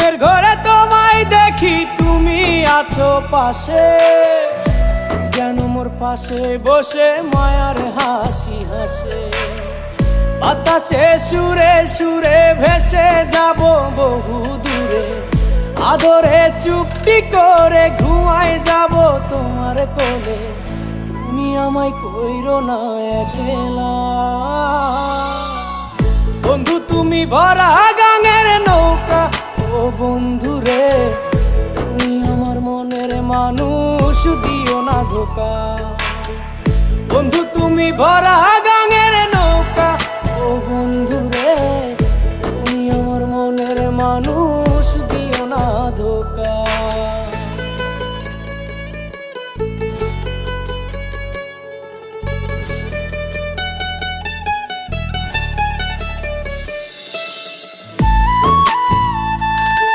ঘুমের ঘরে তোমায় দেখি, তুমি আছো পাশে, যেন মোর পাশে বসে মায়ার হাসি হাসে। বাতাসে সুরে সুরে ভেসে যাব বহু দূরে, আদরে চুপটি করে ঘুমায় যাব তোমার কোলে। তুমি আমায় কইরো না একলা বন্ধু, তুমি ভরা গাঙের নৌকা। ও বন্ধু রে, তুমি আমার মনের মানুষ, দিও না ধোকা। বন্ধু তুমি ভরা গাঙের নৌকা, ও বন্ধু রে।